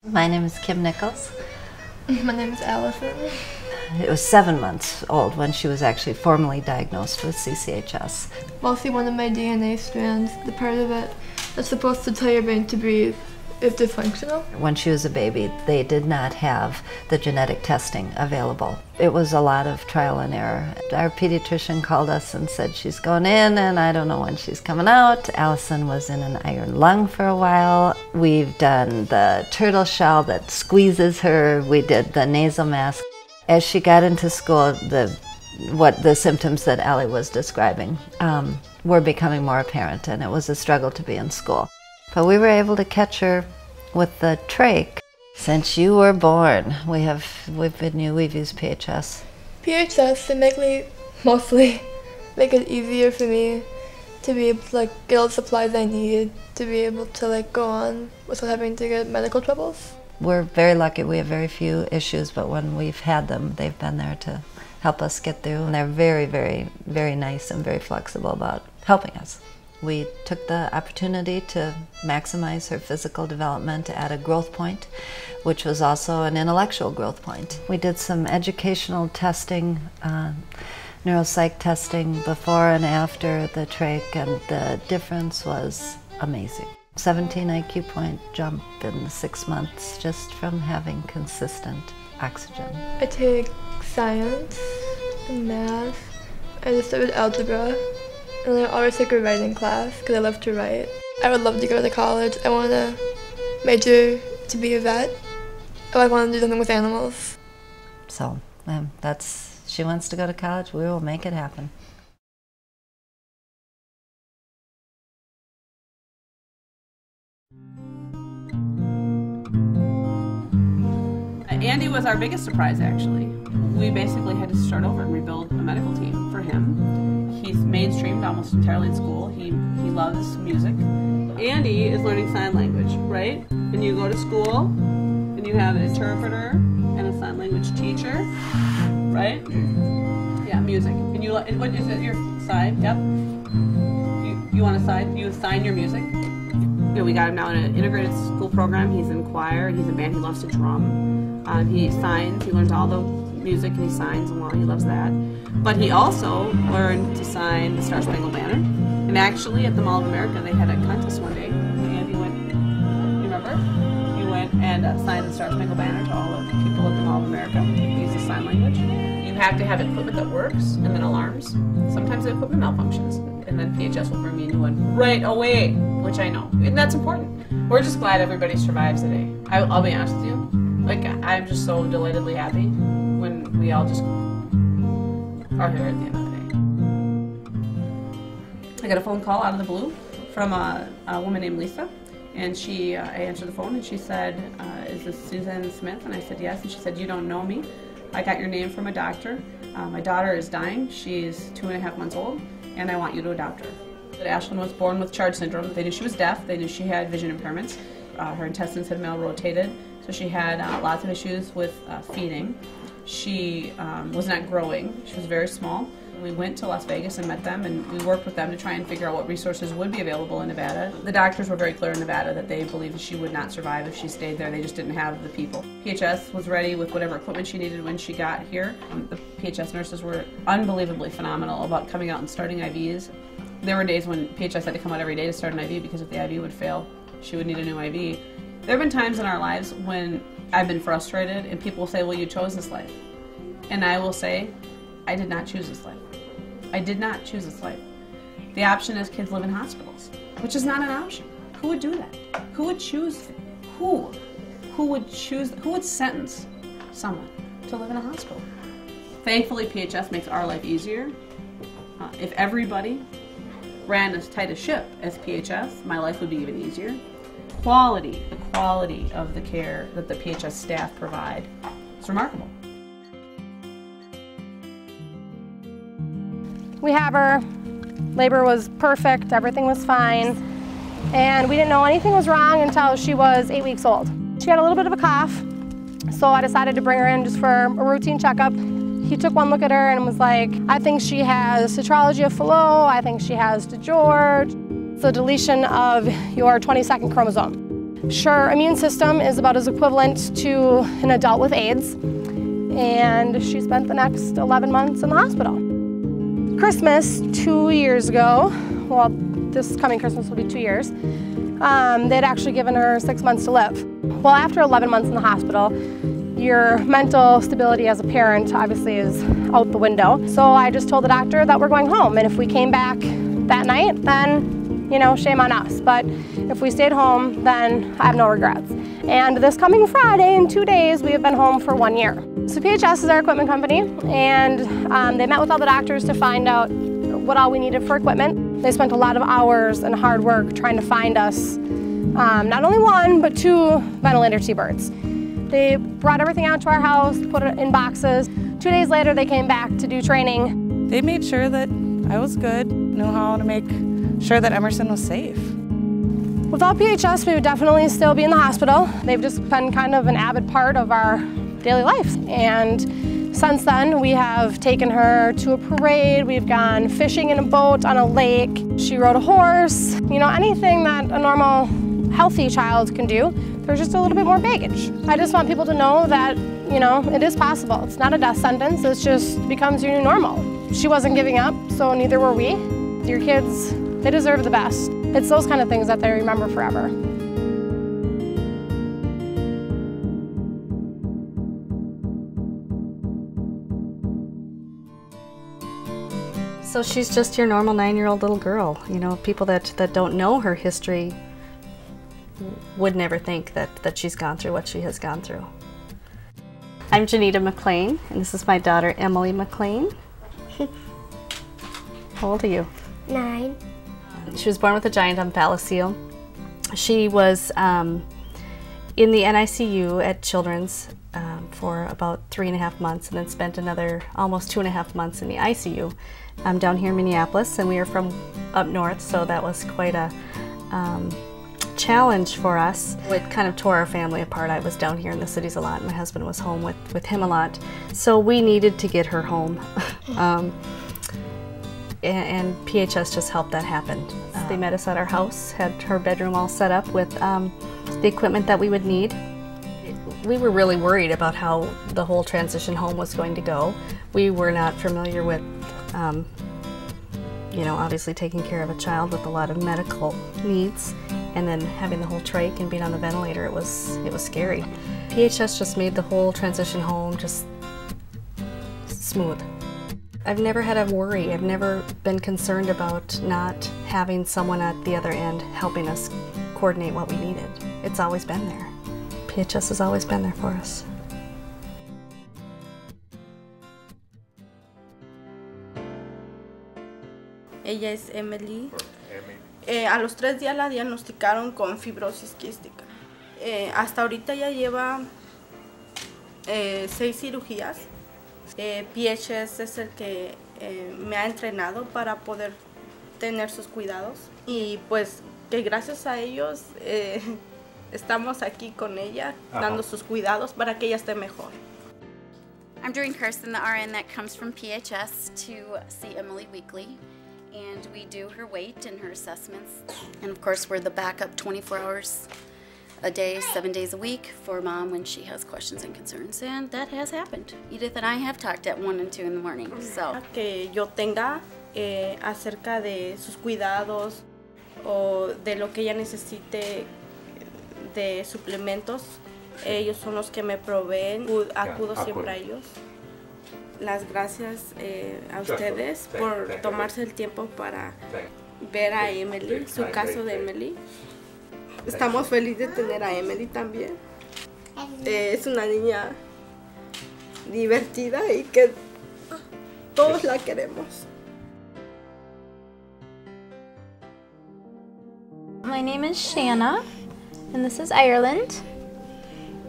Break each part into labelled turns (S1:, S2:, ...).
S1: My name is Kim Nichols.
S2: My name is Allison.
S1: It was 7 months old when she was actually formally diagnosed with CCHS.
S2: Mostly one of my DNA strands, the part of it that's supposed to tell your brain to breathe, is dysfunctional. When
S1: she was a baby, they did not have the genetic testing available. It was a lot of trial and error. Our pediatrician called us and said she's going in and I don't know when she's coming out. Allison was in an iron lung for a while. We've done the turtle shell that squeezes her. We did the nasal mask. As she got into school, the symptoms that Allie was describing were becoming more apparent, and it was a struggle to be in school. But we were able to catch her with the trach. Since you were born, we've used PHS.
S2: PHS to mostly make it easier for me to be able to get all the supplies I need to be able to go on without having to get medical troubles.
S1: We're very lucky. We have very few issues, but when we've had them, they've been there to help us get through, and they're very, very, very nice and very flexible about helping us. We took the opportunity to maximize her physical development at a growth point, which was also an intellectual growth point. We did some educational testing, neuropsych testing before and after the trach, and the difference was amazing. 17 IQ point jump in 6 months just from having consistent oxygen.
S2: I take science and math. I just started algebra. And I always take a writing class because I love to write. I would love to go to college. I want to major to be a vet. I want to do something with animals.
S1: So she wants to go to college. We will make it happen.
S3: Andy was our biggest surprise, actually. We basically had to start over and rebuild a medical team for him. He's mainstreamed almost entirely in school. He loves music. Andy is learning sign language, right? And you go to school, and you have an interpreter and a sign language teacher, right? Yeah, music. And what is it, your sign? Yep. You want to sign? You sign your music? We got him now in an integrated school program. He's in choir, he's in band, he loves to drum. He signs, he learns all the music and he signs along, he loves that. But he also learned to sign the Star Spangled Banner. And actually at the Mall of America they had a contest one day, and he went, you remember? He went and signed the Star Spangled Banner to all the people at the Mall of America. He uses sign language. You have to have equipment that works, and then alarms. Sometimes the equipment malfunctions, and then PHS will bring me a new one right away, which I know, and that's important. We're just glad everybody survives the day. I'll be honest with you. I'm just so delightedly happy when we all just are here at the end of the day. I got a phone call out of the blue from a woman named Lisa, and I answered the phone and she said, is this Susan Smith? And I said, yes. And she said, you don't know me. I got your name from a doctor. My daughter is dying. She's 2.5 months old, and I want you to adopt her. Ashlyn was born with Charge syndrome. They knew she was deaf. They knew she had vision impairments. Her intestines had malrotated, so she had lots of issues with feeding. She was not growing. She was very small. We went to Las Vegas and met them, and we worked with them to try and figure out what resources would be available in Nevada. The doctors were very clear in Nevada that they believed she would not survive if she stayed there. They just didn't have the people. PHS was ready with whatever equipment she needed when she got here. The PHS nurses were unbelievably phenomenal about coming out and starting IVs. There were days when PHS had to come out every day to start an IV because if the IV would fail, she would need a new IV. There have been times in our lives when I've been frustrated and people will say, well, you chose this life. And I will say, I did not choose this life. I did not choose this life. The option is kids live in hospitals, which is not an option. Who would do that? Who would choose? Who would sentence someone to live in a hospital? Thankfully, PHS makes our life easier. If everybody ran as tight a ship as PHS, my life would be even easier. The quality of the care that the PHS staff provide is remarkable.
S4: We have her. Labor was perfect, everything was fine, and we didn't know anything was wrong until she was 8 weeks old. She had a little bit of a cough, so I decided to bring her in just for a routine checkup. He took one look at her and was like, I think she has tetralogy of Fallot, I think she has DeGeorge. It's a deletion of your 22nd chromosome. Her immune system is about as equivalent to an adult with AIDS, and she spent the next 11 months in the hospital. Christmas 2 years ago, well, this coming Christmas will be 2 years, they'd actually given her 6 months to live. Well, after 11 months in the hospital, your mental stability as a parent obviously is out the window. So I just told the doctor that we're going home, and if we came back that night, then, you know, shame on us. But if we stayed home, then I have no regrets. And this coming Friday, in 2 days, we have been home for 1 year. So PHS is our equipment company, and they met with all the doctors to find out what all we needed for equipment. They spent a lot of hours and hard work trying to find us not only 1, but 2 ventilator T-birds. They brought everything out to our house, put it in boxes. 2 days later, they came back to do training.
S5: They made sure that I was good, knew how to make sure that Emerson was safe.
S4: Without PHS, we would definitely still be in the hospital. They've just been kind of an avid part of our daily life. And since then, we have taken her to a parade, we've gone fishing in a boat on a lake, she rode a horse, you know, anything that a normal, healthy child can do. There's just a little bit more baggage. I just want people to know that, you know, it is possible. It's not a death sentence, it just becomes your new normal. She wasn't giving up, so neither were we. Your kids, they deserve the best. It's those kind of things that they remember forever.
S6: So she's just your normal 9-year-old little girl. You know, people that don't know her history would never think that she's gone through what she has gone through. I'm Janita McLean, and this is my daughter, Emily McLean. How old are you?
S7: 9.
S6: She was born with a giant umphalocele. She was in the NICU at Children's for about 3.5 months, and then spent another almost 2.5 months in the ICU down here in Minneapolis, and we are from up north, so that was quite a challenge for us. It kind of tore our family apart. I was down here in the cities a lot, and my husband was home with him a lot, so we needed to get her home. And PHS just helped that happen. They met us at our house, had her bedroom all set up with the equipment that we would need. We were really worried about how the whole transition home was going to go. We were not familiar with, you know, obviously taking care of a child with a lot of medical needs, and then having the whole trach and being on the ventilator. It was scary. PHS just made the whole transition home just smooth. I've never had a worry. I've never been concerned about not having someone at the other end helping us coordinate what we needed. It's always been there. PHS has always been there for us.
S8: Ella es Emily. A los 3 días la diagnosticaron con fibrosis quística. Hasta ahorita ya lleva 6 cirugías. PHS es el que me ha entrenado para poder tener sus cuidados, y pues que gracias a ellos estamos aquí con ella dando sus cuidados para que ella esté mejor.
S9: I'm Doreen Kirsten, the RN that comes from PHS to see Emily weekly, and we do her weight and her assessments, and of course we're the backup 24 hours a day, 7 days a week for Mom when she has questions and concerns, and that has happened. Edith and I have talked at 1 and 2 in the morning, so.
S8: Que yo tenga acerca de sus cuidados o de lo que ella necesite de suplementos, ellos son los que me proveen, acudo siempre a ellos. Las gracias a ustedes por tomarse el tiempo para ver a Emily, su caso de Emily. Estamos felices de tener a Emily también. Es una niña divertida y que todos la queremos.
S10: My name is Shanna, and this is Ireland.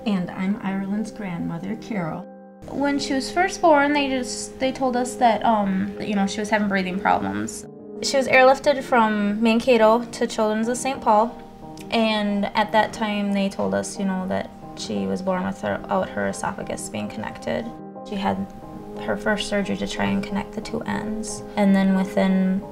S11: And I'm Ireland's grandmother, Carol.
S10: When she was first born, they told us that you know, she was having breathing problems. She was airlifted from Mankato to Children's of St. Paul. And at that time, they told us, you know, that she was born without her esophagus being connected. She had her first surgery to try and connect the 2 ends. And then within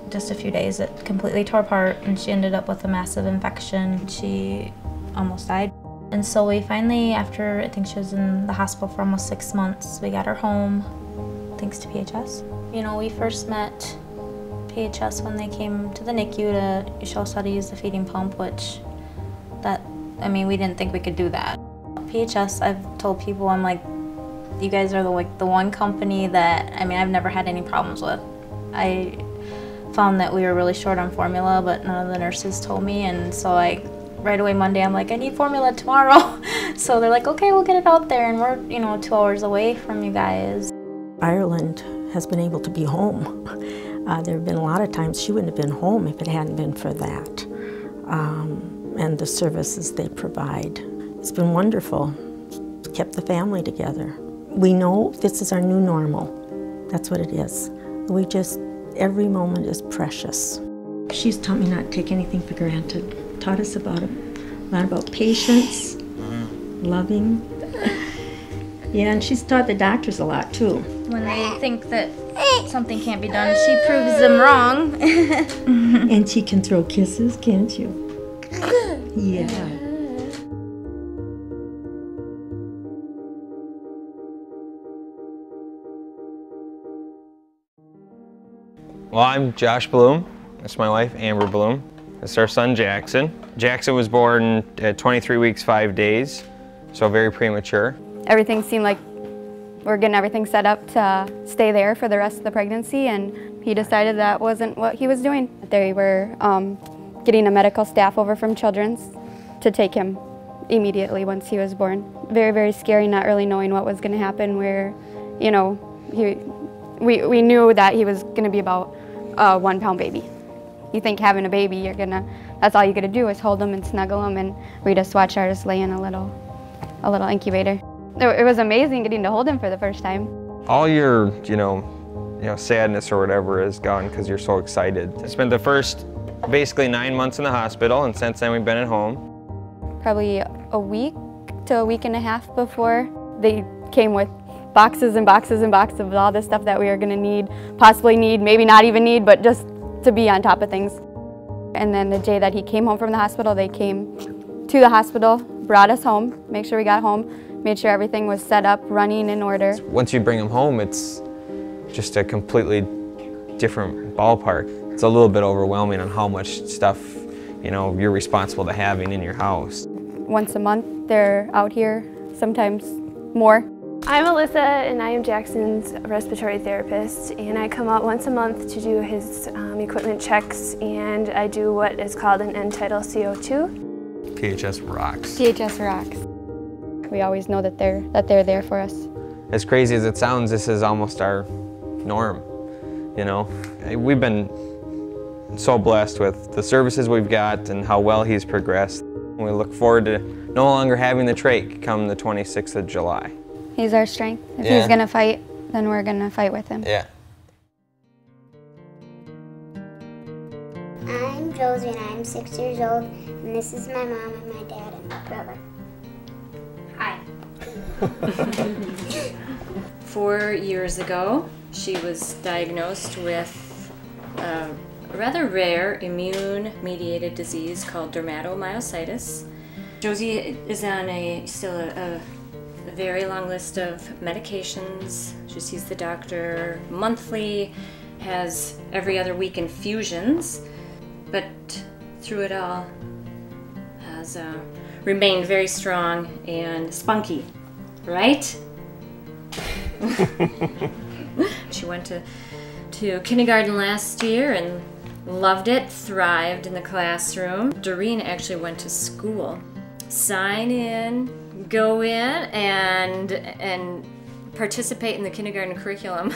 S10: just a few days, it completely tore apart and she ended up with a massive infection. She almost died. And so we finally, after I think she was in the hospital for almost 6 months, we got her home, thanks to PHS. You know, we first met PHS when they came to the NICU to show us how to use the feeding pump, which we didn't think we could do that. PHS, I've told people, I'm like, you guys are the one company that, I've never had any problems with. I found that we were really short on formula, but none of the nurses told me, and so right away Monday, I'm like, I need formula tomorrow. So they're like, okay, we'll get it out there, and we're 2 hours away from you guys.
S11: Ireland has been able to be home. There have been a lot of times she wouldn't have been home if it hadn't been for that. And the services they provide. It's been wonderful. It's kept the family together. We know this is our new normal. That's what it is. Every moment is precious. She's taught me not to take anything for granted. Taught us a lot about patience, loving. Yeah, and she's taught the doctors a lot too.
S10: When they think that something can't be done, she proves them wrong.
S11: And she can throw kisses, can't you? Yeah.
S7: Well, I'm Josh Bloom. That's my wife, Amber Bloom. That's our son, Jackson. Jackson was born at 23 weeks, 5 days, so very premature.
S12: Everything seemed like we're getting everything set up to stay there for the rest of the pregnancy, and he decided that wasn't what he was doing. They were getting a medical staff over from Children's to take him immediately once he was born. Very, very scary, not really knowing what was going to happen, where, we knew that he was going to be about a 1 pound baby. You think having a baby, that's all you're gonna do is hold him and snuggle him, and we just watch ours lay in a little incubator. It was amazing getting to hold him for the first time.
S7: All your, sadness or whatever is gone because you're so excited. I spent the first basically 9 months in the hospital, and since then we've been at home.
S12: Probably a week to a week and a half before, they came with boxes and boxes and boxes of all the stuff that we were gonna need, possibly need, maybe not even need, but just to be on top of things. And then the day that he came home from the hospital, they came to the hospital, brought us home, make sure we got home, made sure everything was set up, running in order.
S7: Once you bring him home, it's just a completely different ballpark. It's a little bit overwhelming on how much stuff, you're responsible to having in your house.
S12: Once a month, they're out here, sometimes more.
S13: I'm Alyssa, and I am Jackson's respiratory therapist, and I come out once a month to do his equipment checks, and I do what is called an end tidal CO2.
S7: PHS rocks.
S12: PHS rocks. We always know that they're there for us.
S7: As crazy as it sounds, this is almost our norm, We've been so blessed with the services we've got and how well he's progressed. We look forward to no longer having the trach come the 26th of July.
S12: He's our strength. If he's gonna fight, then we're gonna fight with him.
S7: Yeah.
S14: I'm Josie and I'm 6 years old, and this is my mom and my dad and my brother. Hi.
S15: 4 years ago, she was diagnosed with a rather rare immune-mediated disease called dermatomyositis. Josie is on still a very long list of medications. She sees the doctor monthly, has every other week infusions, but through it all has remained very strong and spunky, right? She went to kindergarten last year and loved it, thrived in the classroom. Doreen actually went to school. Sign in, go in, and participate in the kindergarten curriculum,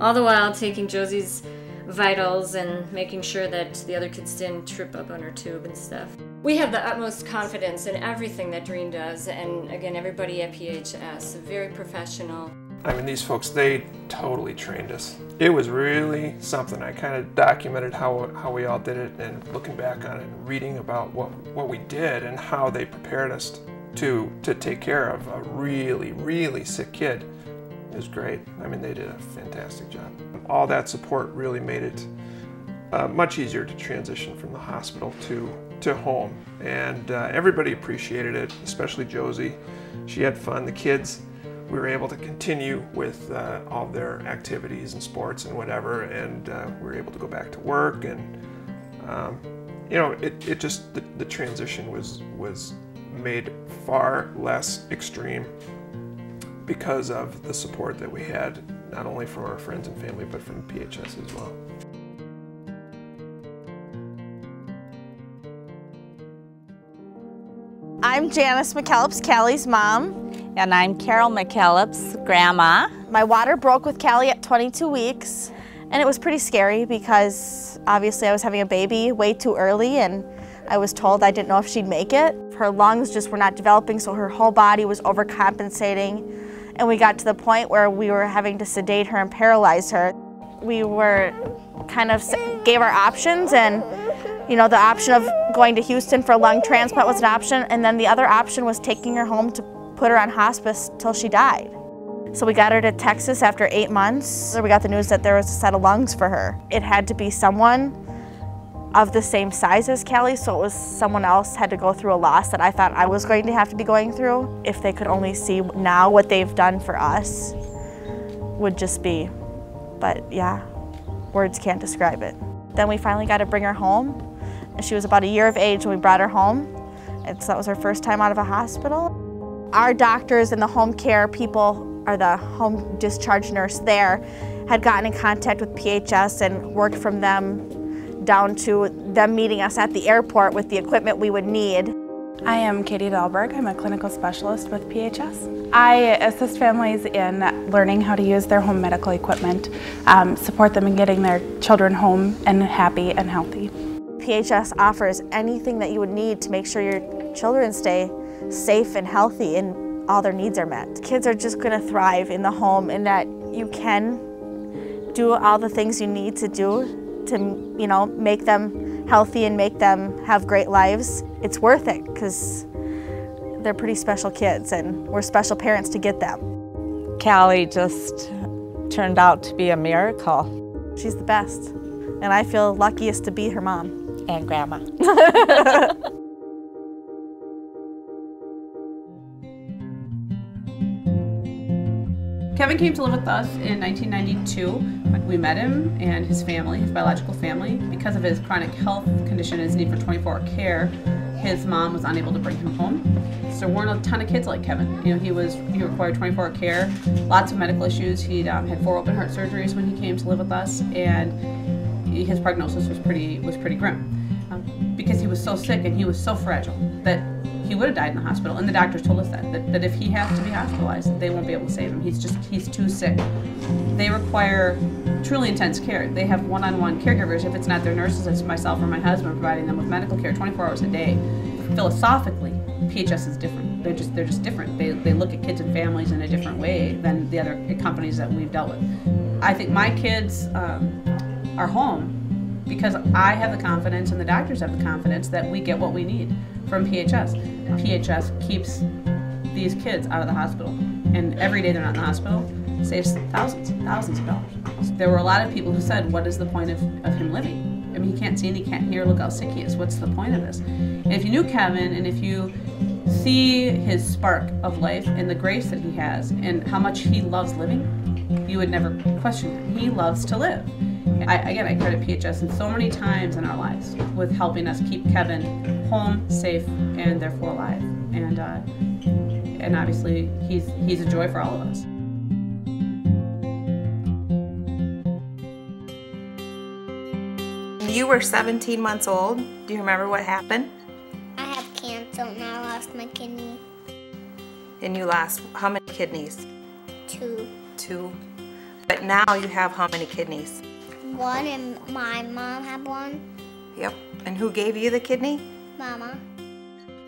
S15: all the while taking Josie's vitals and making sure that the other kids didn't trip up on her tube and stuff. We have the utmost confidence in everything that Doreen does, and again, everybody at PHS, very professional.
S16: These folks, they totally trained us. It was really something. I kind of documented how we all did it, and looking back on it and reading about what we did and how they prepared us to take care of a really, really sick kid. It was great. They did a fantastic job. All that support really made it much easier to transition from the hospital to home. And everybody appreciated it, especially Josie. She had fun. The kids, we were able to continue with all of their activities and sports and whatever, and we were able to go back to work. And you know, it just, the transition was made far less extreme because of the support that we had, not only from our friends and family, but from PHS as well.
S17: I'm Janice McKellips, Callie's mom.
S18: And I'm Carol McKellips' grandma.
S17: My water broke with Callie at 22 weeks, and it was pretty scary because obviously I was having a baby way too early, and I was told I didn't know if she'd make it. Her lungs just were not developing, so her whole body was overcompensating, and we got to the point where we were having to sedate her and paralyze her. We were kind of gave our options, and you know, the option of going to Houston for a lung transplant was an option, and then the other option was taking her home to put her on hospice till she died. So we got her to Texas after 8 months. We got the news that there was a set of lungs for her. It had to be someone of the same size as Callie, so it was someone else had to go through a loss that I thought I was going to have to be going through. If they could only see now what they've done for us, would just be, but yeah, words can't describe it. Then we finally got to bring her home. And she was about a year of age when we brought her home, and so that was her first time out of a hospital. Our doctors and the home care people, or the home discharge nurse there, had gotten in contact with PHS and worked from them down to them meeting us at the airport with the equipment we would need.
S5: I am Katie Dahlberg. I'm a clinical specialist with PHS. I assist families in learning how to use their home medical equipment, support them in getting their children home and happy and healthy.
S17: PHS offers anything that you would need to make sure your children stay safe and healthy and all their needs are met. Kids are just going to thrive in the home, and that you can do all the things you need to do to, you know, make them healthy and make them have great lives. It's worth it because they're pretty special kids and we're special parents to get them.
S18: Callie just turned out to be a miracle.
S17: She's the best, and I feel luckiest to be her mom.
S18: And grandma.
S3: Kevin came to live with us in 1992. We met him and his family, his biological family. Because of his chronic health condition and his need for 24-hour care, his mom was unable to bring him home. So there weren't a ton of kids like Kevin. You know, he required 24-hour care, lots of medical issues. He had 4 open heart surgeries when he came to live with us, and his prognosis was pretty grim. Because he was so sick and he was so fragile that he would have died in the hospital. And the doctors told us that if he has to be hospitalized, they won't be able to save him. He's too sick. They require truly intense care. They have one-on-one caregivers. If it's not their nurses, it's myself or my husband providing them with medical care 24 hours a day. Philosophically, PHS is different. They're just different. They look at kids and families in a different way than the other companies that we've dealt with. I think my kids are home because I have the confidence and the doctors have the confidence that we get what we need from PHS. PHS keeps these kids out of the hospital, and every day they're not in the hospital saves thousands of dollars. There were a lot of people who said, what is the point of him living? I mean, he can't see and he can't hear, look how sick he is. What's the point of this? And if you knew Kevin, and if you see his spark of life and the grace that he has and how much he loves living, you would never question him. He loves to live. I credit PHS in so many times in our lives with helping us keep Kevin home, safe, and therefore alive. And obviously, he's a joy for all of us.
S19: You were 17 months old. Do you remember what happened?
S14: I have cancer and I lost my kidney.
S19: And you lost how many kidneys?
S14: 2.
S19: 2. But now you have how many kidneys?
S14: 1, and my mom had 1.
S19: Yep. And who gave you the kidney?
S14: Mama.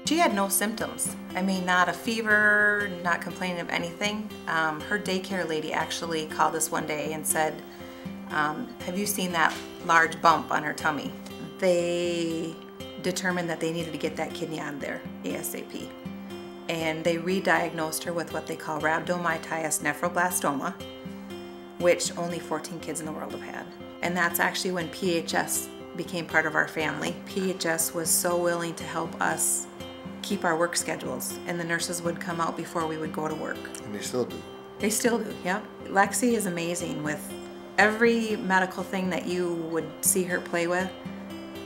S19: She had no symptoms. I mean, not a fever, not complaining of anything. Her daycare lady actually called us one day and said, have you seen that large bump on her tummy? They determined that they needed to get that kidney out of there ASAP. And they re-diagnosed her with what they call rhabdomyolysis nephroblastoma, which only 14 kids in the world have had. And that's actually when PHS became part of our family. PHS was so willing to help us keep our work schedules, and the nurses would come out before we would go to work.
S20: And they still do.
S19: They still do, yeah. Lexi is amazing with every medical thing that you would see her play with.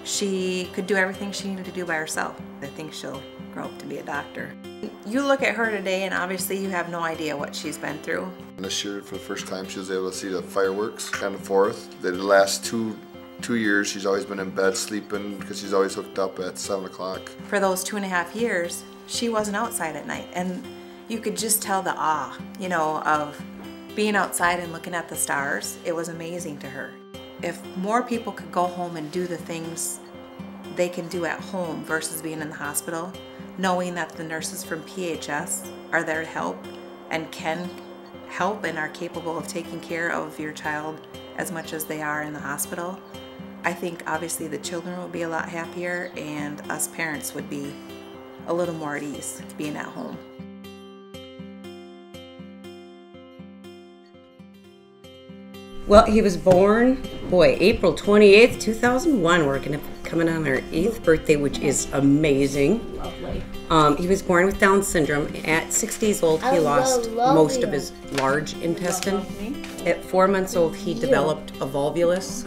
S19: She could do everything she needed to do by herself. I think she'll grow up to be a doctor. You look at her today and obviously you have no idea what she's been through.
S20: This year, for the first time, she was able to see the fireworks on the 4th. The last two years, she's always been in bed sleeping because she's always hooked up at 7 o'clock.
S19: For those 2.5 years, she wasn't outside at night, and you could just tell the awe, you know, of being outside and looking at the stars. It was amazing to her. If more people could go home and do the things they can do at home versus being in the hospital, knowing that the nurses from PHS are there to help and can help and are capable of taking care of your child as much as they are in the hospital, I think obviously the children will be a lot happier and us parents would be a little more at ease being at home.
S21: Well, he was born, April 28th, 2001. We're coming on our 8th birthday, which is amazing.
S10: Lovely.
S21: He was born with Down syndrome. At 6 days old, he lost most of his large intestine. At 4 months old, he developed a volvulus.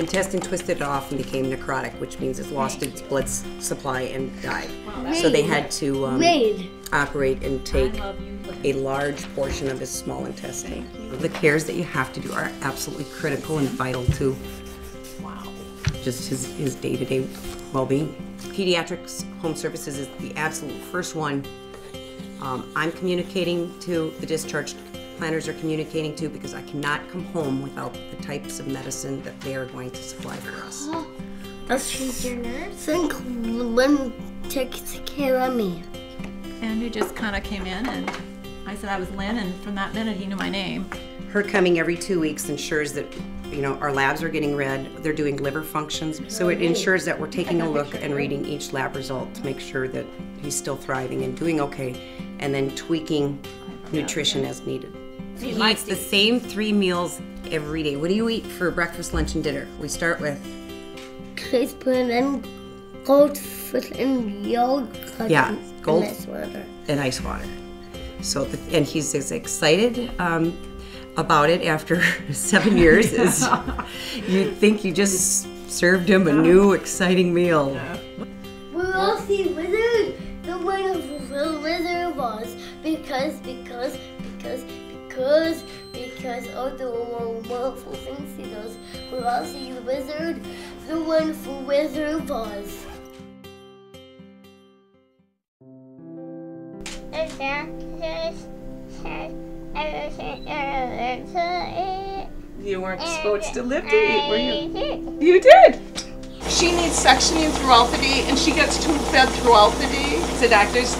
S21: Intestine twisted off and became necrotic, which means it lost its blood supply and died. So they had to operate and take a large portion of his small intestine. The cares that you have to do are absolutely critical and vital to just his day-to-day well-being. Pediatrics Home Services is the absolute first one I'm communicating to, the discharge planners are communicating to, because I cannot come home without the types of medicine that they are going to supply for us.
S14: She's your nurse? I think Lynn takes care of me.
S22: Andrew just kind of came in and I said I was Lynn, and from that minute he knew my name.
S21: Her coming every 2 weeks ensures that, you know, our labs are getting read, they're doing liver functions, so it ensures that we're taking a look and reading each lab result to make sure that he's still thriving and doing okay, and then tweaking nutrition as needed. He eats the same 3 meals every day. What do you eat for breakfast, lunch, and dinner? We start with
S14: Spoon and goldfish and yogurt.
S21: Yeah, gold
S14: and ice water.
S21: And ice water. So, and he's as excited about it after 7 years as you'd think you just served him a new, exciting meal.
S14: We all see Wizard, the wonderful Wizard of Oz, because of the wonderful things he does. We all see the Wizard, the wonderful Wizard of Oz.
S23: You weren't supposed to live to eat, were you? You did! She needs sectioning throughout the day, and she gets tube-fed throughout the day. The doctors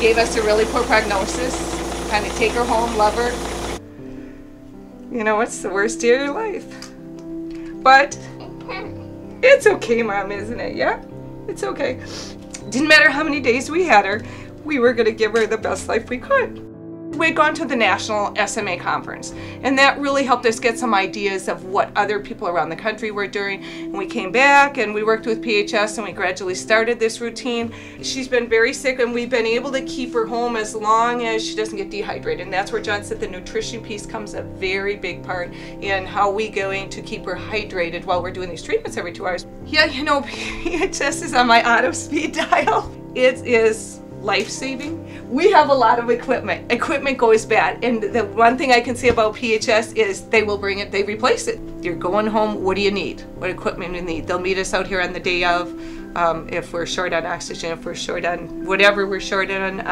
S23: gave us a really poor prognosis. Kind of take her home, love her. You know, it's the worst day of your life. But it's okay, Mom, isn't it? Yeah? It's okay. Didn't matter how many days we had her, we were going to give her the best life we could. We'd gone to the National SMA Conference, and that really helped us get some ideas of what other people around the country were doing. And we came back and we worked with PHS and we gradually started this routine. She's been very sick, and we've been able to keep her home as long as she doesn't get dehydrated. And that's where John said the nutrition piece comes a very big part in how we going to keep her hydrated while we're doing these treatments every 2 hours. Yeah, you know, PHS is on my auto speed dial. It is life-saving. We have a lot of equipment. Equipment goes bad, and the one thing I can say about PHS is they will bring it, they replace it. You're going home, what do you need? What equipment do you need? They'll meet us out here on the day of, if we're short on oxygen, if we're short on whatever we're short on.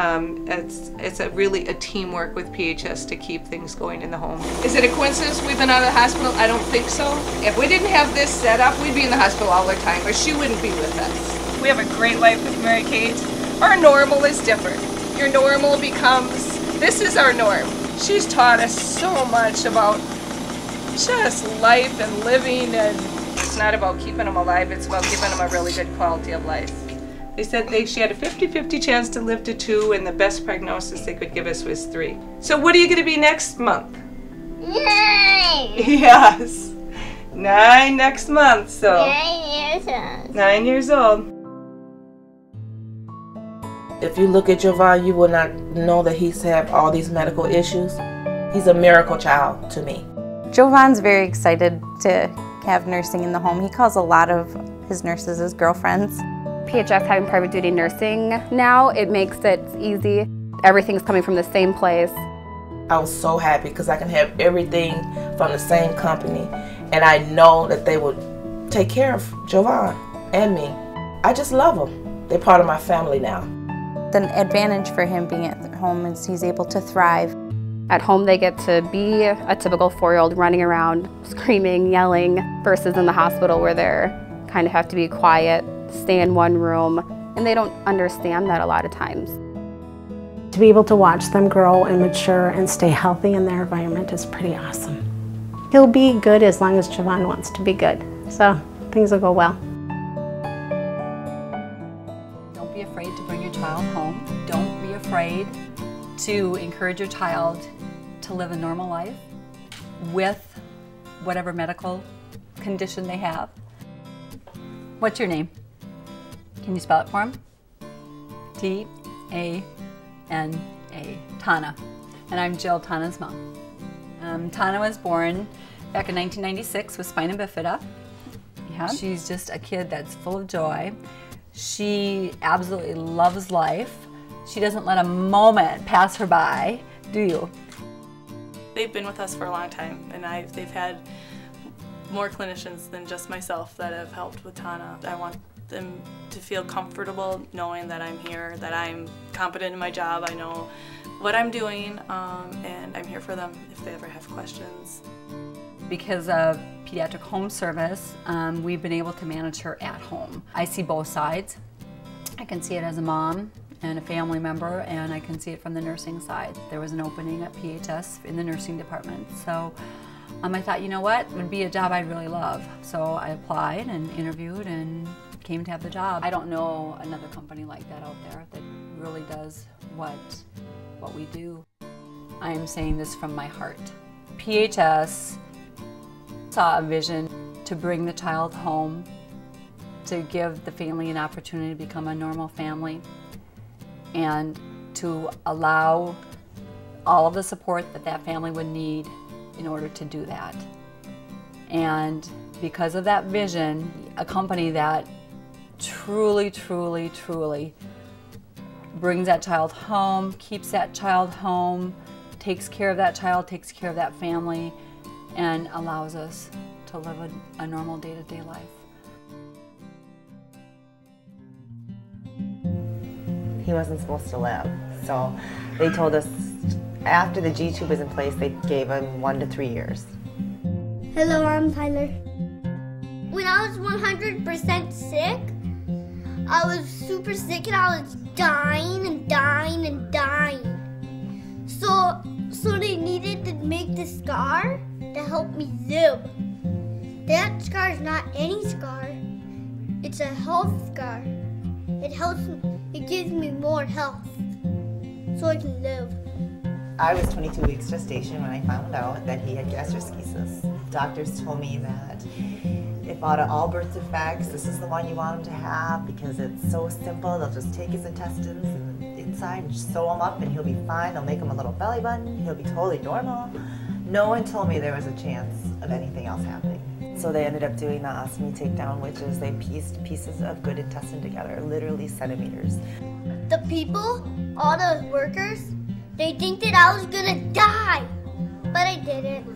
S23: It's really a teamwork with PHS to keep things going in the home. Is it a coincidence we've been out of the hospital? I don't think so. If we didn't have this set up, we'd be in the hospital all the time, or she wouldn't be with us. We have a great life with Mary Kate. Our normal is different. Your normal becomes, this is our norm. She's taught us so much about just life and living, and it's not about keeping them alive, it's about giving them a really good quality of life. They said she had a 50-50 chance to live to 2, and the best prognosis they could give us was 3. So what are you going to be next month?
S14: Yay!
S23: Yes.
S1: 9 next month, so
S14: 9 years old.
S1: 9 years old.
S2: If you look at Jovan, you will not know that he's had all these medical issues. He's a miracle child to me.
S4: Jovan's very excited to have nursing in the home. He calls a lot of his nurses his girlfriends.
S12: PHS having private duty nursing now, it makes it easy. Everything's coming from the same place.
S2: I was so happy because I can have everything from the same company, and I know that they will take care of Jovan and me. I just love them. They're part of my family now.
S4: The advantage for him being at home is he's able to thrive.
S12: At home they get to be a typical 4-year-old running around, screaming, yelling, versus in the hospital where they're kind of have to be quiet, stay in one room, and they don't understand that a lot of times.
S24: To be able to watch them grow and mature and stay healthy in their environment is pretty awesome. He'll be good as long as Jovan wants to be good, so things will go well.
S25: Don't be afraid to bring your child home. Don't be afraid to encourage your child to live a normal life with whatever medical condition they have. What's your name? Can you spell it for him? T-A-N-A, Tana. And I'm Jill, Tana's mom. Tana was born back in 1996 with spina bifida. Yeah. She's just a kid that's full of joy. She absolutely loves life. She doesn't let a moment pass her by, do you?
S26: They've been with us for a long time, and they've had more clinicians than just myself that have helped with Tana. I want them to feel comfortable knowing that I'm here, that I'm competent in my job, I know what I'm doing, and I'm here for them if they ever have questions.
S25: Because of pediatric home service, we've been able to manage her at home. I see both sides. I can see it as a mom and a family member, and I can see it from the nursing side. There was an opening at PHS in the nursing department, so I thought, you know what, it would be a job I really love. So I applied and interviewed and came to have the job. I don't know another company like that out there that really does what we do. I am saying this from my heart. PHS saw a vision to bring the child home, to give the family an opportunity to become a normal family, and to allow all of the support that that family would need in order to do that. And because of that vision, a company that truly, truly, truly brings that child home, keeps that child home, takes care of that child, takes care of that family, and allows us to live a normal day-to-day life.
S27: He wasn't supposed to live, so they told us after the G-tube was in place, they gave him 1 to 3 years.
S14: Hello, I'm Tyler. When I was 100% sick, I was super sick and I was dying and dying and dying. So they needed to make the scar to help me live. That scar is not any scar. It's a health scar. It gives me more health so I can live.
S27: I was 22 weeks gestation when I found out that he had gastroschisis. Doctors told me that if out of all birth defects, this is the one you want him to have because it's so simple. They'll just take his intestines and inside and just sew him up and he'll be fine. They'll make him a little belly button. He'll be totally normal. No one told me there was a chance of anything else happening. So they ended up doing the ostomy takedown, which is they pieced pieces of good intestine together, literally centimeters.
S14: The people, all the workers, they think that I was gonna die, but I didn't.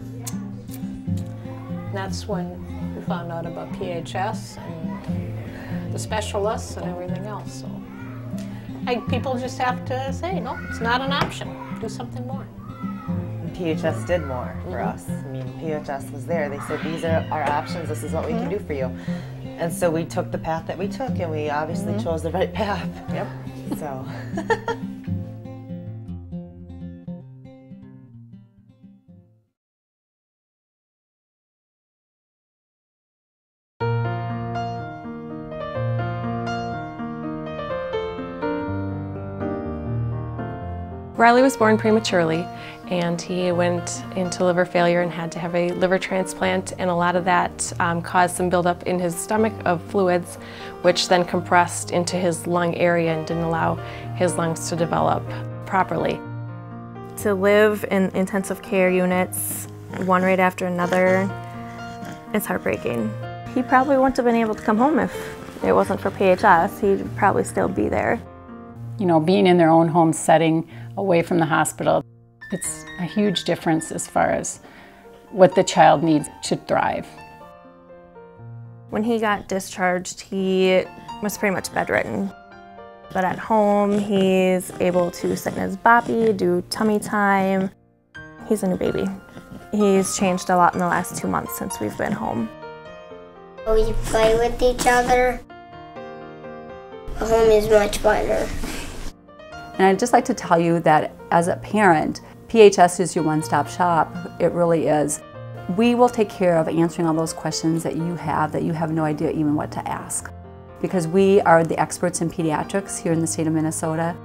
S28: That's when we found out about PHS and the specialists and everything else. So people just have to say, no, it's not an option. Do something more.
S27: PHS did more for us. I mean, PHS was there. They said, these are our options. This is what we can do for you. And so we took the path that we took, and we obviously chose the right path.
S28: Yep.
S27: So.
S6: Riley was born prematurely, and he went into liver failure and had to have a liver transplant, and a lot of that caused some buildup in his stomach of fluids, which then compressed into his lung area and didn't allow his lungs to develop properly.
S17: To live in intensive care units, one right after another, it's heartbreaking. He probably wouldn't have been able to come home if it wasn't for PHS. He'd probably still be there.
S7: You know, being in their own home setting, away from the hospital, it's a huge difference as far as what the child needs to thrive.
S17: When he got discharged, he was pretty much bedridden. But at home, he's able to sit in his boppy, do tummy time. He's a new baby. He's changed a lot in the last 2 months since we've been home.
S14: We play with each other. Home is much better.
S25: And I'd just like to tell you that as a parent, PHS is your one-stop shop. It really is. We will take care of answering all those questions that you have no idea even what to ask. Because we are the experts in pediatrics here in the state of Minnesota.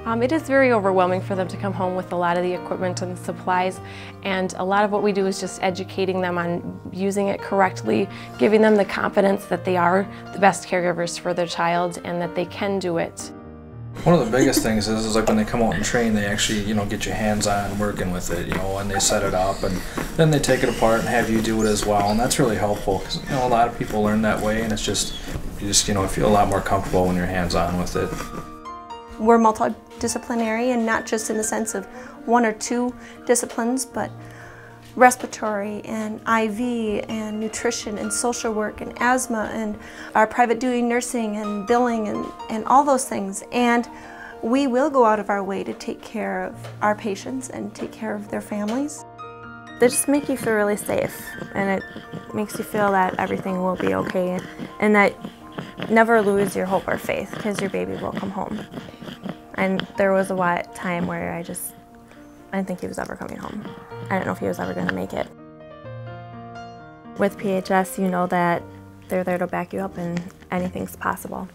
S6: It is very overwhelming for them to come home with a lot of the equipment and the supplies, and a lot of what we do is just educating them on using it correctly, giving them the confidence that they are the best caregivers for their child and that they can do it.
S8: One of the biggest things is like when they come out and train, they actually, get your hands on working with it, and they set it up and then they take it apart and have you do it as well, and that's really helpful because a lot of people learn that way, and it's just you feel a lot more comfortable when you're hands on with it.
S9: We're multidisciplinary, and not just in the sense of 1 or 2 disciplines, but respiratory and IV and nutrition and social work and asthma and our private duty nursing and billing and all those things. And we will go out of our way to take care of our patients and take care of their families.
S17: They just make you feel really safe, and it makes you feel that everything will be okay and that never lose your hope or faith because your baby will come home. And there was a time where I didn't think he was ever coming home. I didn't know if he was ever going to make it. With PHS, you know that they're there to back you up and anything's possible.